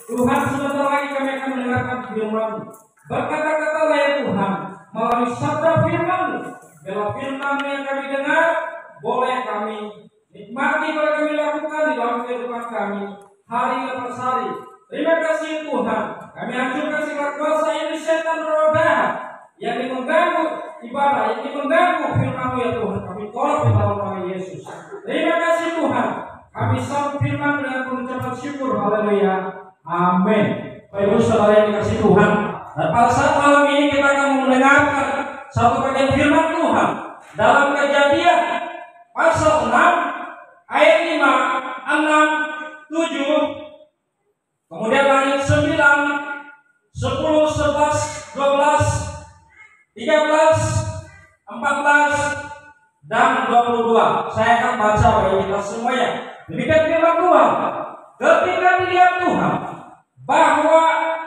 Tuhan, sebentar lagi kami akan mendengarkan firman-Mu. Berkata-katalah ya Tuhan, melalui sabda firman-Mu. Bila firman yang kami dengar, boleh kami nikmati, boleh kami lakukan di dalam kehidupan kami hari lepas hari. Terima kasih Tuhan. Kami hancurkan segala kuasa iblis setan roh jahat yang mengganggu ibadah, yang mengganggu firman-Mu ya Tuhan. Kami tolak di dalam nama Yesus. Terima kasih Tuhan. Kami sambut firman dengan pengucapan syukur. Haleluya. Amin. Bapak Ibu Saudara yang dikasihi Tuhan, dan pada saat malam ini kita akan mendengarkan satu bagian firman Tuhan dalam Kejadian pasal 6 ayat 5, 6, 7, kemudian lanjut 9, 10, 11, 12, 13, 14, dan 22. Saya akan baca bagi kita semuanya. Demikian firman Tuhan. Ketika dilihat Tuhan bahwa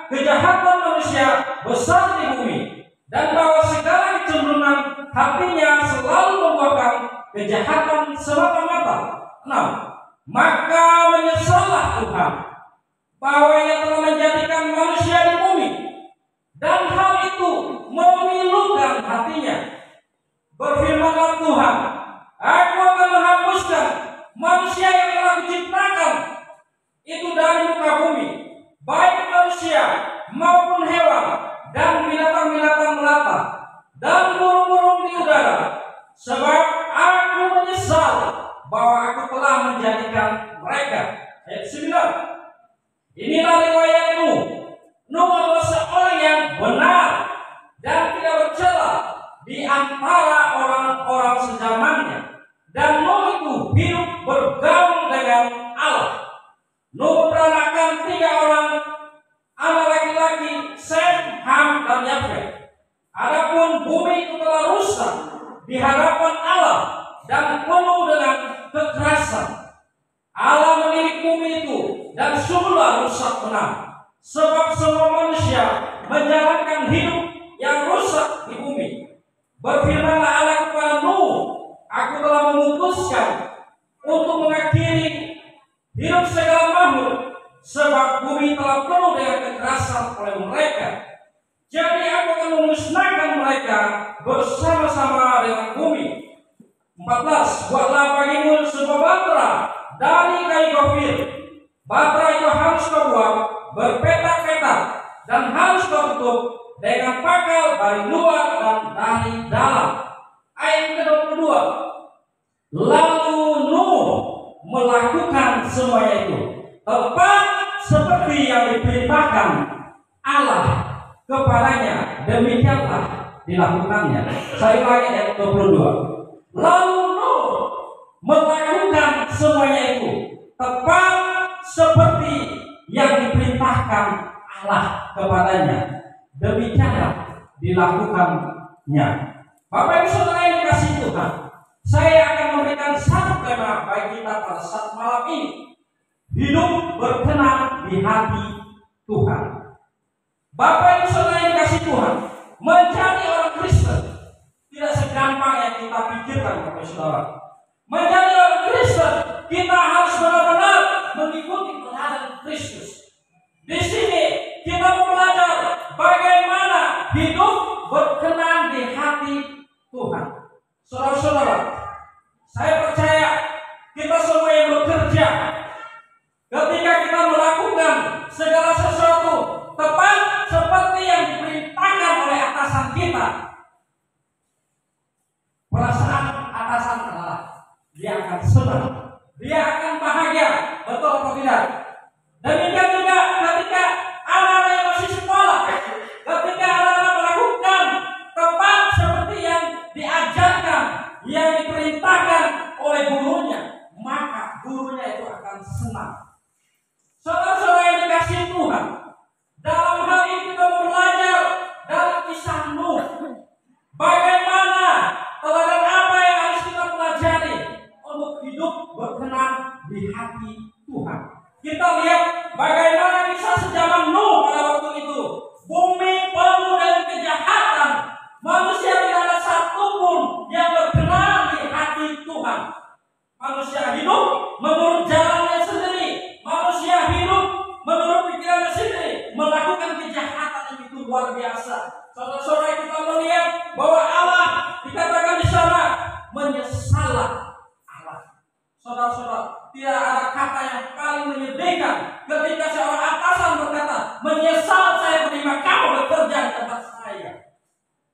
kejahatan manusia besar di bumi, dan bahwa segala kecenderungan hatinya selalu membuahkan kejahatan semata-mata. 6. Maka menyesallah Tuhan bahwa Ia telah menjadikan manusia di bumi, dan hal itu memilukan hatinya. Berfirmanlah Tuhan, Aku akan menghapuskan manusia yang telah Kuciptakan itu dari muka bumi, baik manusia maupun hewan, dan binatang-binatang melata, dan burung-burung di udara, sebab Aku menyesal bahwa Aku telah menjadikan mereka. Ayat 9. Inilah riwayat Nuh. Nuh adalah seorang yang benar dan tidak bercela di antara orang-orang sezamannya, dan Nuh itu hidup bergaul dengan Allah. Nuh memperanakan 3 orang anak laki-laki, Sem, Ham, dan Yafet. Adapun bumi itu telah rusak di hadapan Allah dan penuh dengan kekerasan. Allah mendidik bumi itu, dan sungguhlah rusak benar, sebab semua manusia menjalankan hidup yang rusak di bumi. Berfirmanlah Allah kepada Nuh, Aku telah memutuskan untuk mengakhiri hidup segala makhluk, sebab bumi telah penuh dengan kekerasan oleh mereka. Jadi Aku akan memusnahkan mereka bersama-sama dengan bumi. 14. Buatlah bagimu sebuah batra dari kayu gofir. Batra itu harus kau buat berpetak-petak, dan harus kau tutup dengan pakal dari luar dan dari dalam. Ayat ke-22. Lalu Nuh melakukan semuanya itu tepat seperti yang diperintahkan Allah kepadanya, demikianlah dilakukannya. Saya ulangi ayat 22. Lalu Nuh melakukan semuanya itu tepat seperti yang diperintahkan Allah kepadanya, demikianlah dilakukannya. Bapak Ibu Saudara yang dikasihi Tuhan, saya akan memberikan satu tema bagi kita pada saat malam ini. Hidup berkenan di hati Tuhan. Bapak Ibu Saudara yang dikasihi Tuhan, menjadi orang Kristen tidak segampang yang kita pikirkan, Bapak Ibu Saudara. Menjadi orang Kristen, kita harus benar-benar mengikuti teladan Kristus. Di sini kita belajar bagaimana hidup berkenan di hati Tuhan. Saudara-saudara, saya percaya kita semua yang bekerja, ketika kita melakukan segala sesuatu tepat seperti yang diperintahkan oleh atasan kita, perasaan atasan adalah dia akan senang, dia akan bahagia, betul atau tidak? Demikian melakukan kejahatan yang itu luar biasa. Saudara-saudara, kita melihat bahwa Allah dikatakan di sana menyesallah Allah. Saudara-saudara, tidak ada kata yang paling menyedihkan ketika seorang atasan berkata, menyesal saya menerima kamu bekerja di tempat saya.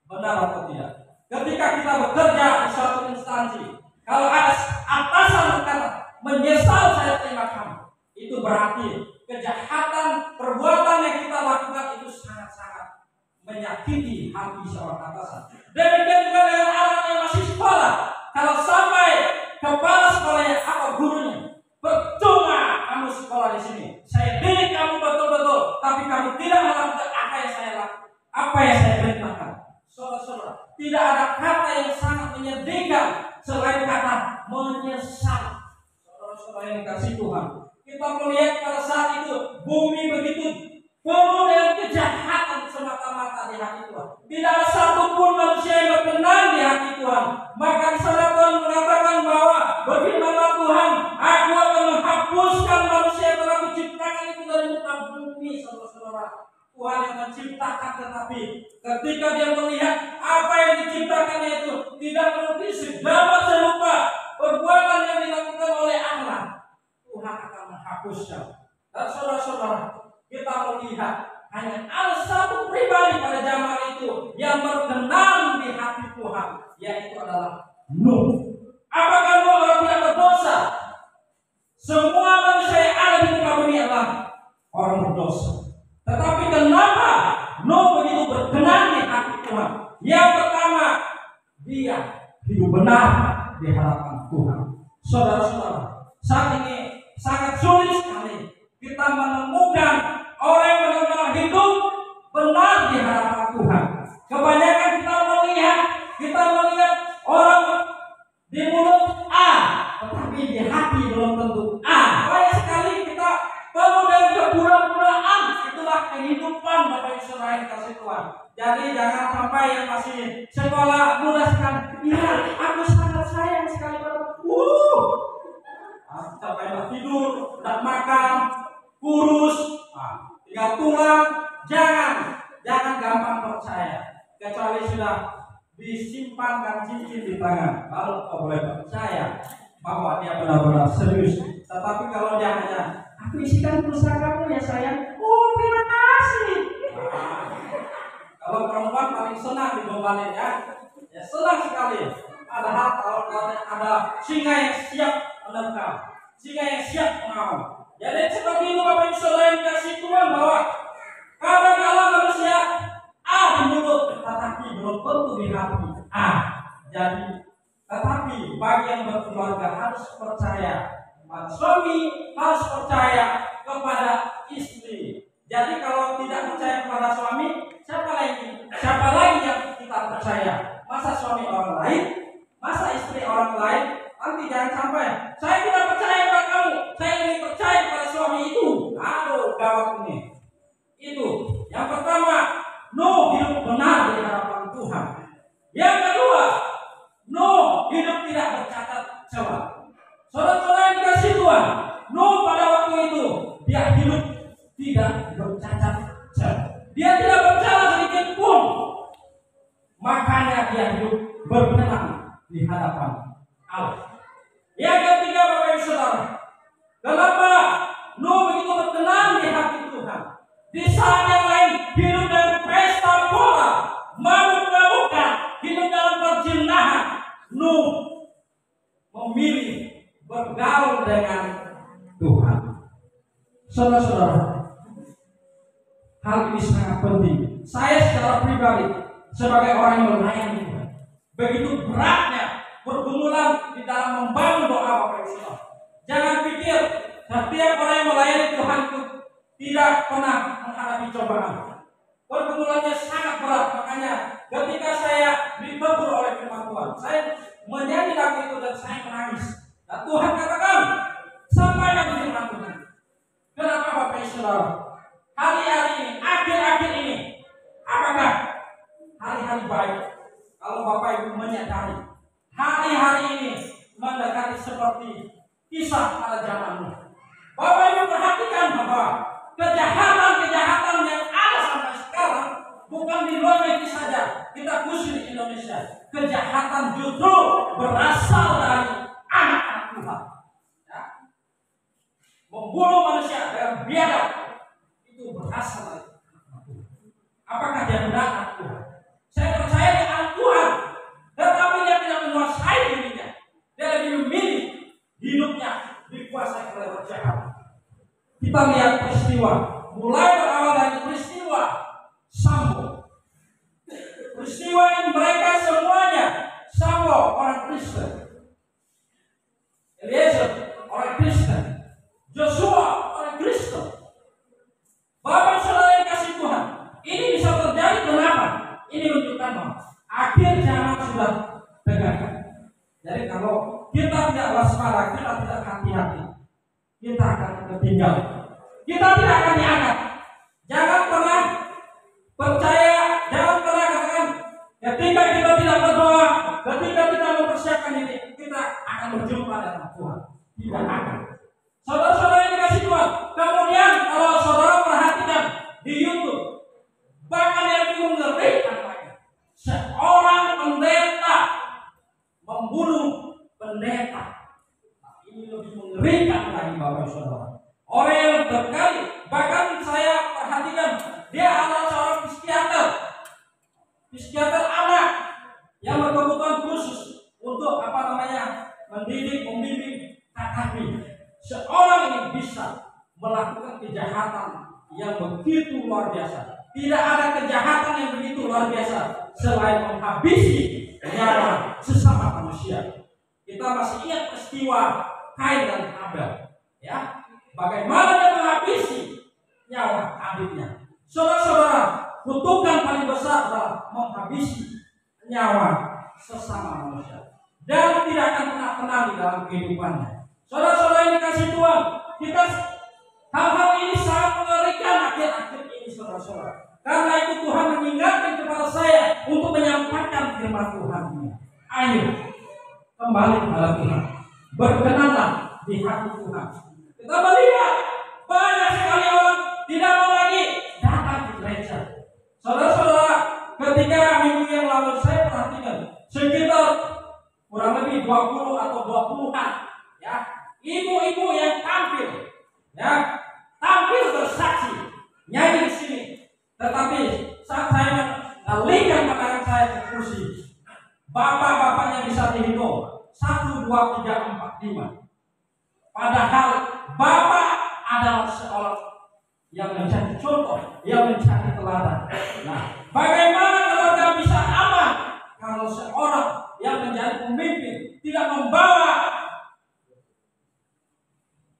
Benar atau tidak? Ketika kita bekerja di suatu instansi, kalau ada atasan berkata, menyesal saya terima kamu, itu berarti kejahatan perbuatan yang kita lakukan itu sangat-sangat menyakiti hati seorang atasan. Demikian juga dengan anak yang masih sekolah, kalau sampai kepala sekolahnya atau gurunya, percuma kamu sekolah di sini, saya didik kamu betul-betul, tapi kamu tidak melakukan apa yang saya lakukan, apa yang saya perintahkan. Saudara-saudara, tidak ada kata yang sangat menyedihkan selain kata menyesal. Saudara-saudara yang kasih Tuhan, kita melihat pada saat itu bumi begitu penuh dengan kejahatan semata-mata di hati Tuhan. Tidak ada satupun manusia yang berkenan di hati Tuhan. Maka di sana Tuhan mengatakan bahwa berfirmanlah Tuhan, aku akan menghapuskan manusia yang telah kuciptakan itu dari muka bumi. Saudara-saudara, Tuhan yang menciptakan, tetapi ketika dia melihat apa yang diciptakannya itu tidak memiliki segambar serupa perbuatan yang dilakukan oleh Allah, Tuhan akan menghapuskan. Dan saudara-saudara, kita melihat hanya ada satu pribadi pada zaman itu yang berkenan di hati Tuhan, yaitu adalah Nuh. Apakah Nuh orang tidak berdosa? Semua manusia yang ada di muka bumi adalah orang berdosa. Tetapi kenapa Nuh begitu berkenan di hati Tuhan? Yang pertama, dia hidup benar di hadapan Tuhan. Saudara-saudara, saat ini sangat sulit sekali kita menemukan orang yang benar-benar hidup benar di hadapan Tuhan. Kebanyakan kita melihat orang di mulut A, tetapi di hati belum tentu A. Banyak sekali kita perlu dengan kepura-puraan. Itulah kehidupan Bapak Ibu Saudara yang kasih Tuhan. Jadi jangan sampai yang masih sekolah mudah sekali. Iya, aku sangat sayang sekali Bapak. Sampai tidur, tidak makan, kurus, tinggal tulang. Jangan gampang percaya, kecuali sudah disimpankan cincin di tangan, lalu kau boleh percaya bahwa dia benar-benar serius. Tetapi kalau dia hanya, aku isikan pulsa kamu ya sayang, terima kasih. Kalau perempuan paling senang digombalin ya senang sekali. Padahal kalau ada singa yang siap menerkam, singa yang siap mengawal. Jadi seperti itu Bapak Ibu Saudara yang kasih Tuhan, bahwa kadang-kadang manusia A di mulut, tetapi belum tentu di hati A. Jadi, tetapi bagi yang berkeluarga harus percaya kepada suami, harus percaya kepada istri. Jadi kalau tidak percaya kepada suami, siapa lagi yang kita percaya? Masa suami orang lain? Masa istri orang lain? Nanti jangan sampai saya tidak percaya kepada kamu, saya ingin percaya kepada suami itu. Aduh, gawat ini. Itu yang pertama, Nuh hidup benar di hadapan Tuhan. Yang kedua, Nuh hidup tidak bercacat celah. Saudara-saudara yang dikasih Tuhan, Nuh pada waktu itu dia hidup tidak bercacat celah. Dia tidak bercela sedikit pun. Makanya dia hidup berkenan di hadapan Allah. Yang ketiga Bapak Ibu Saudara, kenapa Nuh begitu berkenan di hati Tuhan? Di saat yang lain hidup dalam pesta pora, mabuk-mabukan, hidup dalam perjinahan, Nuh memilih bergaul dengan Tuhan. Saudara-saudara, hal ini sangat penting. Saya secara pribadi sebagai orang yang melayani Tuhan, begitu beratnya pergumulan di dalam membangun doa Bapak Ibu Saudara. Jangan pikir setiap orang yang melayani Tuhan itu tidak pernah menghadapi cobaan. Pergumulannya sangat berat. Makanya ketika saya ditegur oleh firman Tuhan, saya menyanyi lagu itu dan saya menangis. Dan Tuhan katakan, sampaikan firman Tuhan. Kenapa Bapak Ibu Saudara? Hari-hari ini, akhir-akhir ini, apakah hari-hari baik? Kalau Bapak Ibu menyadari, hari-hari ini mendekati seperti kisah pada zaman Nuh. Bapak Ibu perhatikan bahwa kejahatan-kejahatan yang ada berasal dari anak-anak Tuhan. Ya. Membunuh manusia dengan biadab itu berasal dari anak Tuhan. Apakah dia benar anak Tuhan? Saya percaya dia anak Tuhan, tetapi dia tidak menguasai dirinya. Dia lebih memilih hidupnya dikuasai oleh roh jahat. Kita lihat peristiwa, mulai berawal dari peristiwa Sambo. Peristiwa yang mereka semuanya, Sambo orang Kristen, Eliezer orang Kristen, Joshua orang Kristen. Bapak saudara yang kasih Tuhan, ini bisa terjadi kenapa? Ini menunjukkan bahwa akhir zaman sudah dekat. Jadi kalau kita tidak waspada, kita tidak hati-hati, kita akan ketinggalan. Kita tidak akan diangkat. Jangan pernah percaya, jangan pernah katakan ketika kita tidak berdoa, ketika kita mempersiapkan diri, kita akan berjumpa dengan Tuhan. Tidak akan. Saudara-saudara yang dikasih Tuhan, kemudian kalau saudara perhatikan di YouTube, bahkan yang lebih mengerikan lagi, seorang pendeta membunuh pendeta. Ini lebih mengerikan lagi Bapak Saudara. Orang yang berkali, bahkan saya perhatikan dia adalah seorang psikiater anak yang berkebutuhan khusus untuk mendidik, membimbing KKB. Seorang ini bisa melakukan kejahatan yang begitu luar biasa. Tidak ada kejahatan yang begitu luar biasa selain menghabisi nyawa sesama manusia. Kita masih ingat peristiwa Kain dan Abel, ya. Bagaimana dia menghabisi nyawa adiknya. Saudara-saudara, kutukan paling besar adalah menghabisi nyawa sesama manusia dan tidak akan pernah tenang di dalam kehidupannya. Saudara-saudara yang dikasih Tuhan, kita hal-hal ini sangat mengerikan akhir-akhir ini, saudara-saudara. Karena itu Tuhan mengingatkan kepada saya untuk menyampaikan firman Tuhan ini. Ayo kembali kepada Tuhan, berkenanlah di hati Tuhan. Kita melihat banyak sekali orang tidak mau lagi datang ke gereja. Saudara-saudara, ketika minggu yang lalu saya perhatikan sekitar kurang lebih 20 atau 20-an, ya, ibu-ibu yang tampil, ya, tampil bersaksi nyanyi di sini. Tetapi saat saya mengalihkan pandangan saya ke kursi, bapak-bapaknya bisa dihitung 1, 2, 3, 4, 5. Padahal bapak adalah seorang yang menjadi contoh, yang menjadi teladan. Nah, bagaimana keluarga bisa aman kalau seorang yang menjadi pemimpin tidak membawa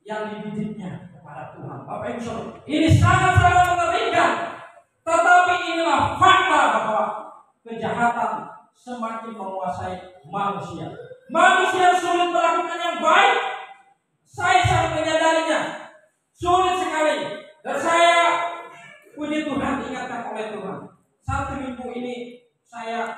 yang dididiknya kepada Tuhan? Bapak Ibu Saudara, ini sangat-sangat mengerikan. Tetapi inilah fakta bahwa kejahatan semakin menguasai manusia. Manusia sulit melakukan yang baik. Saya sangat menyadarinya. Sulit sekali. Dan saya puji Tuhan, diingatkan oleh Tuhan. Satu minggu ini saya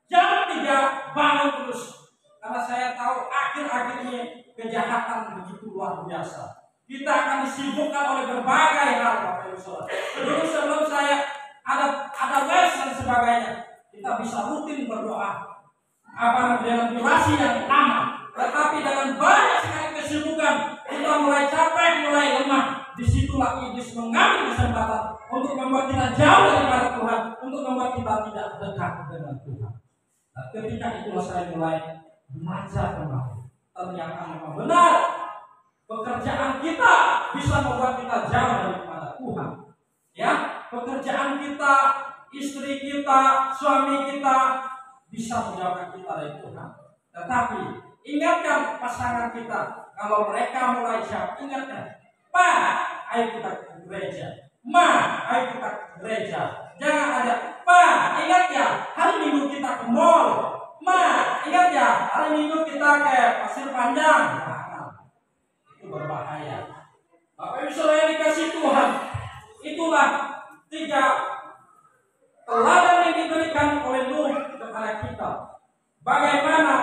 jam 3 bangun terus. Karena saya tahu akhir-akhirnya kejahatan begitu luar biasa. Kita akan disibukkan oleh berbagai hal, Bapak Ibu Saudara. Dulu sebelum saya ada les dan sebagainya, kita bisa rutin berdoa. Dengan durasi yang lama. Tetapi dengan banyak sekali kesibukan, kita mulai capek, mulai lemah. Disitulah iblis mengambil kesempatan untuk membuat kita jauh daripada Tuhan, untuk membuat kita tidak dekat dengan Tuhan. Nah, ketika itulah saya mulai belajar kembali. Ternyata memang benar, pekerjaan kita bisa membuat kita jauh daripada Tuhan. Ya, pekerjaan kita, istri kita, suami kita bisa menjauhkan kita dari Tuhan. Tetapi ingatkan pasangan kita, kalau mereka mulai jauh, ingatkan, Pak, ayo kita ke gereja. Ma, ayo kita ke gereja. Jangan ada, Pak, ingat ya, hari Minggu kita ke mall. Ma, ingat ya, hari Minggu kita ke Pasir Panjang. Nah, itu berbahaya. Bapak Ibu Saudara yang dikasih Tuhan, itulah 3 teladan yang diberikan oleh Nuh kepada kita. Bagaimana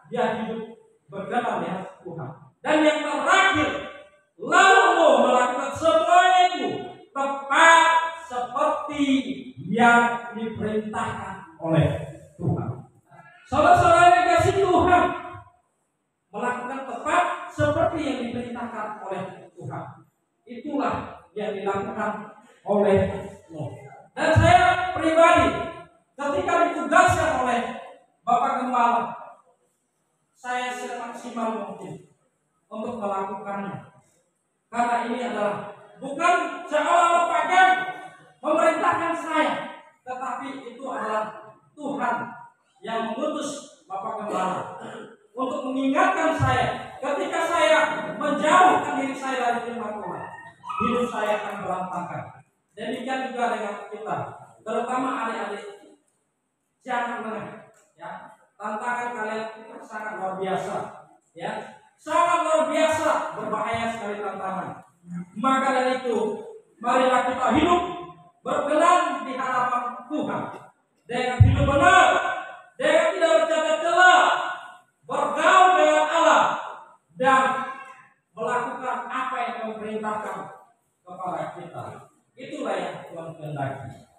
dia hidup berkenan di hati Tuhan. Dan yang terakhir, lalu Nuh melakukan semuanya itu tepat seperti yang diperintahkan oleh Tuhan. Saudara-saudara yang dikasih Tuhan, itulah yang dilakukan oleh Nuh. Dan saya pribadi ketika ditugaskan oleh Bapak Gembala, saya semaksimal mungkin untuk melakukannya. Karena ini adalah bukan seolah-olah Pak Gem memerintahkan saya, tetapi itu adalah Tuhan yang mengutus Bapak Gembala untuk mengingatkan saya ketika saya menjauhkan diri saya dari firman Tuhan, hidup saya akan berantakan. Demikian juga dengan kita, terutama adik-adik, jangan lengah, ya. Tantangan kalian sangat luar biasa, ya, sangat luar biasa, berbahaya sekali tantangan. Maka dari itu, marilah kita hidup berkenan di hadapan Tuhan dengan hidup benar, dengan tidak bercacat celah, bergaul dengan Allah, dan melakukan apa yang Tuhan perintahkan kepada kita. Itulah yang Tuhan kehendaki.